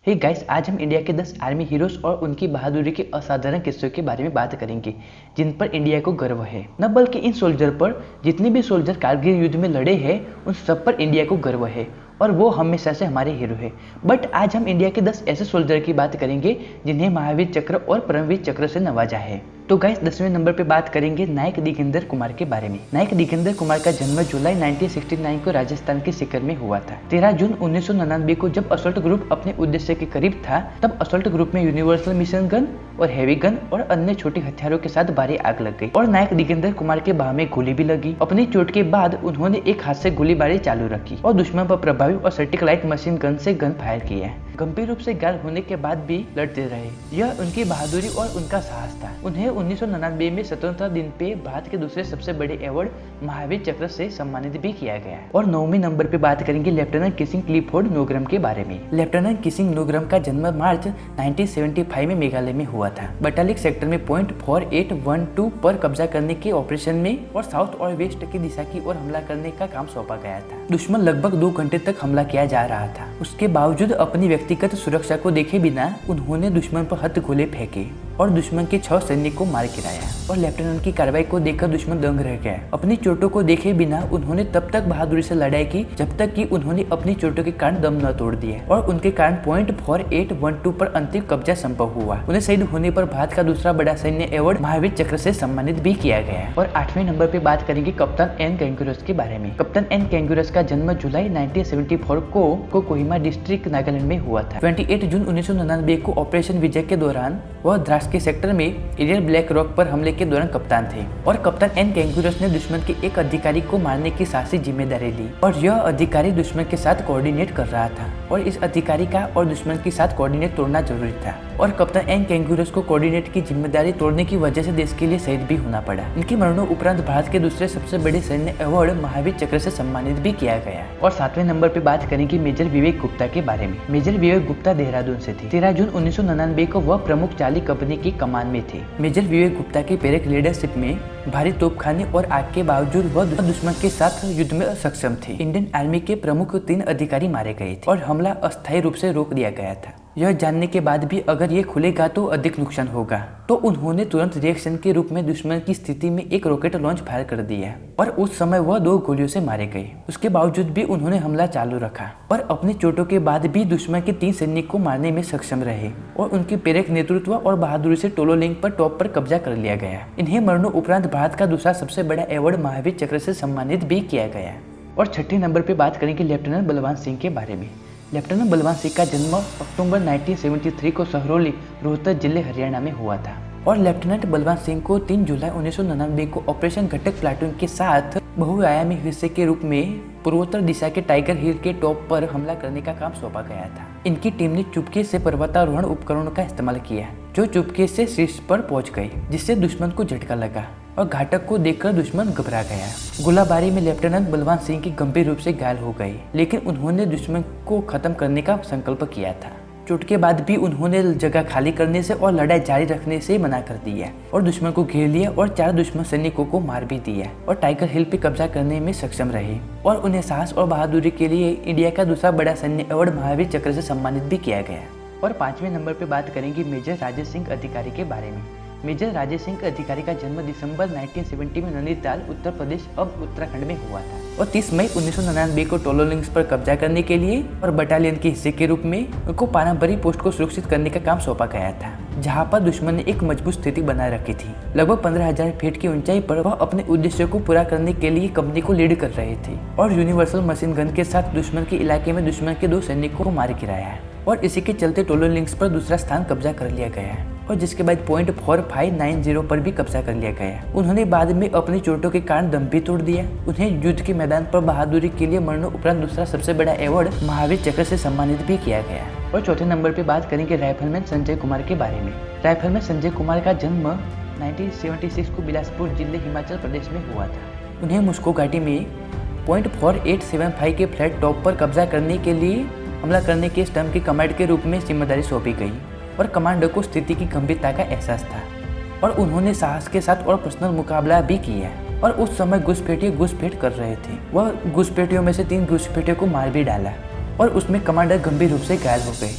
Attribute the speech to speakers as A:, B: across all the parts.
A: Hey guys, आज हम India के 10 आर्मी हीरोज और उनकी बहादुरी के असाधारण किस्सों के बारे में बात करेंगे जिन पर इंडिया को गर्व है। न बल्कि इन सोल्जर पर, जितने भी सोल्जर कारगिल युद्ध में लड़े हैं उन सब पर इंडिया को गर्व है और वो हमेशा से हमारे हीरो है। बट आज हम इंडिया के 10 ऐसे सोल्जर की बात करेंगे जिन्हें महावीर चक्र और परमवीर चक्र से नवाजा है। तो गाइस, 10वें नंबर पे बात करेंगे नायक दिगेंद्र कुमार के बारे में। नायक दिगेंद्र कुमार का जन्म जुलाई 1969 को राजस्थान के सीकर में हुआ था। 13 जून 1999 को जब असॉल्ट ग्रुप अपने उद्देश्य के करीब था, तब असॉल्ट ग्रुप में यूनिवर्सल मिशन गन और हैवी गन और अन्य छोटे हथियारों के साथ भारी आग लग गई और नायक दिगेंद्र कुमार के बाह में गोली भी लगी। अपनी चोट के बाद उन्होंने एक हाथ से गोलीबारी चालू रखी और दुश्मन पर प्रभावी और सटीक लाइट मशीन गन से गन फायर किया। गंभीर रूप से घायल होने के बाद भी लड़ते रहे। यह उनकी बहादुरी और उनका साहस था। उन्हें 1999 में स्वतंत्रता दिन पे भारत के दूसरे सबसे बड़े अवार्ड महावीर चक्र से सम्मानित भी किया गया। और 9वें नंबर पे बात करेंगे लेफ्टिनेंट किसिंग क्लिफोर्ड नोग्राम के बारे में। लेफ्टिनेंट किसिंग नोग्राम का जन्म मार्च 1975 में मेघालय में हुआ था। बटालिक सेक्टर में पॉइंट 4812 पर कब्जा करने के ऑपरेशन में और साउथ और वेस्ट की दिशा की ओर हमला करने का काम सौंपा गया था। दुश्मन लगभग 2 घंटे तक हमला किया जा रहा था। उसके बावजूद अपनी व्यक्तिगत सुरक्षा को देखे बिना उन्होंने दुश्मन पर हथगोले फेंके और दुश्मन के 6 सैनिक को मार गिराया और लेफ्टिनेंट की कार्रवाई को देखकर दुश्मन दंग रह गया। अपनी चोटों को देखे बिना उन्होंने तब तक बहादुरी से लड़ाई की जब तक कि उन्होंने अपनी चोटों के कारण दम न तोड़ दिया और उनके कारण पॉइंट 4812 पर अंतिम कब्जा संभव हुआ। उन्हें शहीद होने पर भारत का दूसरा बड़ा सैन्य अवार्ड महावीर चक्र से सम्मानित भी किया गया। और 8वें नंबर पे बात करेंगे कप्तान एन कैंगुरस के बारे में। कप्तान एन कैंगुरस का जन्म जुलाई 1974 को कोहिमा डिस्ट्रिक्ट नागालैंड में हुआ था। 28 जून 1999 को ऑपरेशन विजय के दौरान वह द्रास के सेक्टर में एरियल ब्लैक रॉक पर हमले के दौरान कप्तान थे और कप्तान एन कैंगुरस ने दुश्मन के एक अधिकारी को मारने की साहसी जिम्मेदारी ली और यह अधिकारी दुश्मन के साथ कोऑर्डिनेट कर रहा था और इस अधिकारी का और दुश्मन के साथ कोऑर्डिनेट तोड़ना जरूरी था और कप्तान एन कैंगुरस को कोऑर्डिनेट की जिम्मेदारी तोड़ने की वजह से देश के लिए शहीद भी होना पड़ा। इनके मरणों उपरांत भारत के दूसरे सबसे बड़े सैन्य अवार्ड महावीर चक्र से सम्मानित भी किया गया। और 7वें नंबर पे बात करेंगे मेजर विवेक गुप्ता के बारे में। मेजर विवेक गुप्ता देहरादून से थे। 13 जून 1999 को वह प्रमुख चाली कंपनी की कमान में थे। मेजर विवेक गुप्ता के पेरेक लीडरशिप में भारी तोपखाने और आग के बावजूद वह दुश्मन के साथ युद्ध में सक्षम थे। इंडियन आर्मी के प्रमुख 3 अधिकारी मारे गए थे और हमला अस्थायी रूप से रोक दिया गया था। यह जानने के बाद भी अगर ये खुलेगा तो अधिक नुकसान होगा, तो उन्होंने तुरंत रिएक्शन के रूप में दुश्मन की स्थिति में एक रॉकेट लॉन्च फायर कर दिया और उस समय वह 2 गोलियों से मारे गए। उसके बावजूद भी उन्होंने हमला चालू रखा और अपनी चोटों के बाद भी दुश्मन के 3 सैनिक को मारने में सक्षम रहे और उनके पेरेक नेतृत्व और बहादुरी से टोलो लिंक पर टॉप पर कब्जा कर लिया गया। इन्हें मरणों उपरांत भारत का दूसरा सबसे बड़ा अवार्ड महावीर चक्र से सम्मानित भी किया गया। और 6ठे नंबर पे बात करेंगे लेफ्टिनेंट बलवान सिंह के बारे में। लेफ्टिनेंट बलवान सिंह का जन्म अक्टूबर 1973 को सहरौली, रोहतक जिले हरियाणा में हुआ था और लेफ्टिनेंट बलवान सिंह को 3 जुलाई 1999 को ऑपरेशन घटक प्लाटून के साथ बहुआयामी हिस्से के रूप में पूर्वोत्तर दिशा के टाइगर हिल के टॉप पर हमला करने का काम सौंपा गया था। इनकी टीम ने चुपके से पर्वतारोहण उपकरणों का इस्तेमाल किया जो चुपके से शीर्ष पर पहुंच गए, जिससे दुश्मन को झटका लगा और घातक को देखकर दुश्मन घबरा गया। गोलाबारी में लेफ्टिनेंट बलवान सिंह की गंभीर रूप से घायल हो गए, लेकिन उन्होंने दुश्मन को खत्म करने का संकल्प किया था। चोट के बाद भी उन्होंने जगह खाली करने से और लड़ाई जारी रखने से मना कर दिया और दुश्मन को घेर लिया और 4 दुश्मन सैनिकों को मार भी दिया और टाइगर हिल पे कब्जा करने में सक्षम रहे और उन्हें साहस और बहादुरी के लिए इंडिया का दूसरा बड़ा सैन्य अवार्ड महावीर चक्र से सम्मानित भी किया गया। और 5वें नंबर पे बात करेंगे मेजर राजेश सिंह अधिकारी के बारे में। मेजर राजेश सिंह अधिकारी का जन्म दिसंबर 1970 में नैनीताल, उत्तर प्रदेश अब उत्तराखंड में हुआ था और 30 मई 1999 को टोलो लिंक्स पर कब्जा करने के लिए और बटालियन के हिस्से के रूप में उनको पानाबरी पोस्ट को सुरक्षित करने का काम सौंपा गया था, जहां पर दुश्मन ने एक मजबूत स्थिति बनाए रखी थी। लगभग 15,000 फीट की ऊंचाई पर वह अपने उद्देश्य को पूरा करने के लिए कंपनी को लीड कर रहे थे और यूनिवर्सल मशीन गन के साथ दुश्मन के इलाके में दुश्मन के 2 सैनिकों को मार गिराया और इसी के चलते टोलो लिंक्स पर दूसरा स्थान कब्जा कर लिया गया और जिसके बाद पॉइंट 4590 पर भी कब्जा कर लिया गया। उन्होंने बाद में अपनी चोटों के कारण दम भी तोड़ दिया। उन्हें युद्ध के मैदान पर बहादुरी के लिए मरणों उपरांत दूसरा सबसे बड़ा अवार्ड महावीर चक्र से सम्मानित भी किया गया। और 4थे नंबर पे बात करेंगे राइफलमैन संजय कुमार के बारे में। राइफलमैन संजय कुमार का जन्म 1976 को बिलासपुर जिले हिमाचल प्रदेश में हुआ था। उन्हें मुस्को घाटी में पॉइंट 4875 के फ्लैट टॉप पर कब्जा करने के लिए हमला करने के स्टम्प की कमांड के रूप में जिम्मेदारी सौंपी गई और कमांडर को स्थिति की गंभीरता का एहसास था और उन्होंने साहस के साथ और पर्सनल मुकाबला भी किया और उस समय घुसपैठिए घुसपैठ कर रहे थे। वह घुसपैठियों में से 3 घुसपैठियों को मार भी डाला और उसमें कमांडर गंभीर रूप से घायल हो गए।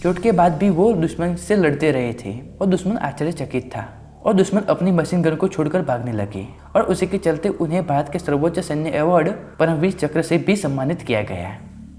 A: चोट के बाद भी वो दुश्मन से लड़ते रहे थे और दुश्मन आश्चर्यचकित था और दुश्मन अपनी मशीन गन को छोड़कर भागने लगे और उसी के चलते उन्हें भारत के सर्वोच्च सैन्य अवार्ड परमवीर चक्र से भी सम्मानित किया गया।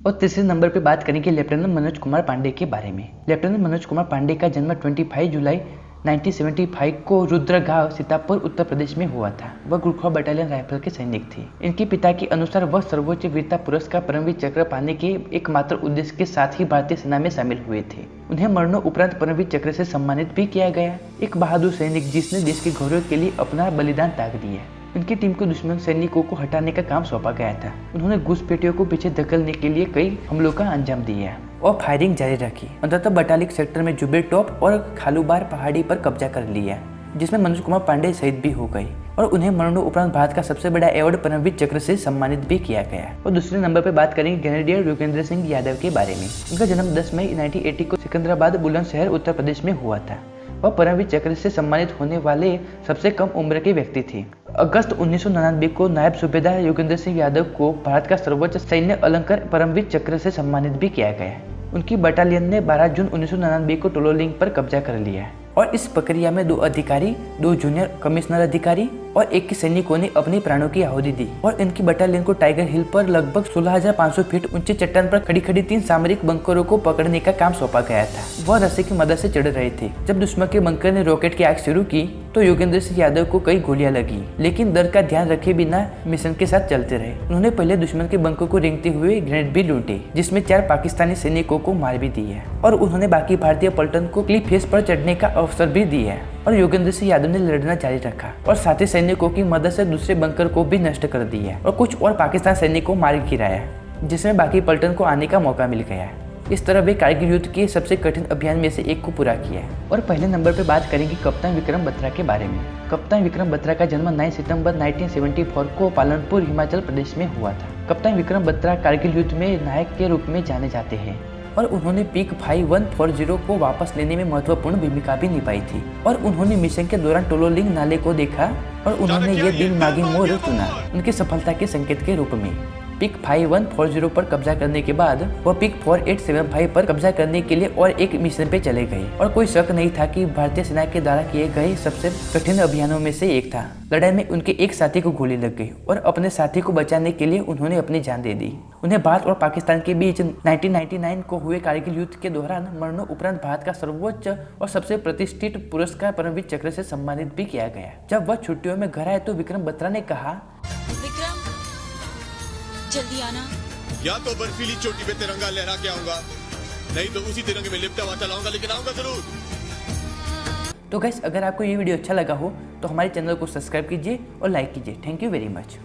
A: और तीसरे नंबर पे बात करेंगे लेफ्टिनेंट मनोज कुमार पांडे के बारे में। लेफ्टिनेंट मनोज कुमार पांडे का जन्म 25 जुलाई 1975 को रुद्रगांव सीतापुर उत्तर प्रदेश में हुआ था। वह गुरखा बटालियन राइफल के सैनिक थे। इनके पिता के अनुसार वह सर्वोच्च वीरता पुरस्कार परमवीर चक्र पाने के एकमात्र उद्देश्य के साथ ही भारतीय सेना में शामिल हुए थे। उन्हें मरणोपरांत परमवीर चक्र से सम्मानित भी किया गया। एक बहादुर सैनिक जिसने देश के गौरव के लिए अपना बलिदान त्याग दिया। उनकी टीम को दुश्मन सैनिकों को हटाने का काम सौंपा गया था। उन्होंने घुसपैठियों को पीछे धकेलने के लिए कई हमलों का अंजाम दिया और फायरिंग जारी रखी। अंततः बटालिक सेक्टर में जुबेर टॉप और खालूबार पहाड़ी पर कब्जा कर लिया, जिसमें मनोज कुमार पांडे शहीद भी हो गए और उन्हें मरणोपरांत भारत का सबसे बड़ा अवार्ड परमवीर चक्र से सम्मानित भी किया गया। और दूसरे नंबर पर बात करेंगे ग्रेनेडियर योगेंद्र सिंह यादव के बारे में। उनका जन्म 10 मई 1980 को सिकंदराबाद बुलंदशहर उत्तर प्रदेश में हुआ था। वह परमवीर चक्र से सम्मानित होने वाले सबसे कम उम्र के व्यक्ति थे। अगस्त 1999 को नायब सूबेदार योगेंद्र सिंह यादव को भारत का सर्वोच्च सैन्य अलंकार परमवीर चक्र से सम्मानित भी किया गया। उनकी बटालियन ने 12 जून 1999 को टोलोलिंग पर कब्जा कर लिया और इस प्रक्रिया में 2 अधिकारी, 2 जूनियर कमिश्नर अधिकारी और 1 सैनिकों ने अपने प्राणों की आहुति दी। और इनकी बटालियन को टाइगर हिल पर लगभग 16,500 फीट ऊंचे चट्टान पर खड़ी 3 सामरिक बंकरों को पकड़ने का काम सौंपा गया था। वह रस्से की मदद से चढ़ रहे थे। जब दुश्मन के बंकर ने रॉकेट की आग शुरू की तो योगेंद्र सिंह यादव को कई गोलियां लगी, लेकिन डर का ध्यान रखे बिना मिशन के साथ चलते रहे। उन्होंने पहले दुश्मन के बंकर को रेंगते हुए ग्रेनेड भी लूटे, जिसमें 4 पाकिस्तानी सैनिकों को मार भी दिया और उन्होंने बाकी भारतीय पलटन को क्लिफ फेस पर चढ़ने का अवसर भी दिया। और योगेंद्र सिंह यादव ने लड़ना जारी रखा और साथी सैनिकों की मदद से दूसरे बंकर को भी नष्ट कर दिया और कुछ और पाकिस्तान सैनिकों को मार गिराया, जिसमें बाकी पलटन को आने का मौका मिल गया। इस तरह वे कारगिल युद्ध के सबसे कठिन अभियान में से एक को पूरा किया। और पहले नंबर पर बात करेंगे कप्तान विक्रम बत्रा के बारे में। कप्तान विक्रम बत्रा का जन्म 9 सितंबर 1974 को पालनपुर हिमाचल प्रदेश में हुआ था। कप्तान विक्रम बत्रा कारगिल युद्ध में नायक के रूप में जाने जाते हैं और उन्होंने पीक 5140 को वापस लेने में महत्वपूर्ण भूमिका भी निभाई थी। और उन्होंने मिशन के दौरान टोलोलिंग नाले को देखा और उन्होंने ये दिल मांगी मोर चुना उनकी सफलता के संकेत के रूप में। पीक 5140 पर कब्जा करने के बाद वह पीक 4875 पर कब्जा करने के लिए और एक मिशन पे चले गए और कोई शक नहीं था कि भारतीय सेना के द्वारा किए गए सबसे कठिन अभियानों में से एक था। लड़ाई में उनके एक साथी को गोली लग गई और अपने साथी को बचाने के लिए उन्होंने अपनी जान दे दी। उन्हें भारत और पाकिस्तान के बीच 1999 को हुए कारगिल युद्ध के दौरान मरणोपरांत भारत का सर्वोच्च और सबसे प्रतिष्ठित पुरस्कार परमवीर चक्र से सम्मानित भी किया गया। जब वह छुट्टियों में घर आए तो विक्रम बत्रा ने कहा,
B: जल्दी आना।
C: या तो बर्फीली चोटी पे तिरंगा लहरा के आऊंगा, नहीं तो उसी तिरंगे में लिपटा हुआ चलाऊंगा, लेकिन आऊंगा जरूर।
A: तो गाइस, अगर आपको ये वीडियो अच्छा लगा हो तो हमारे चैनल को सब्सक्राइब कीजिए और लाइक कीजिए। Thank you very much.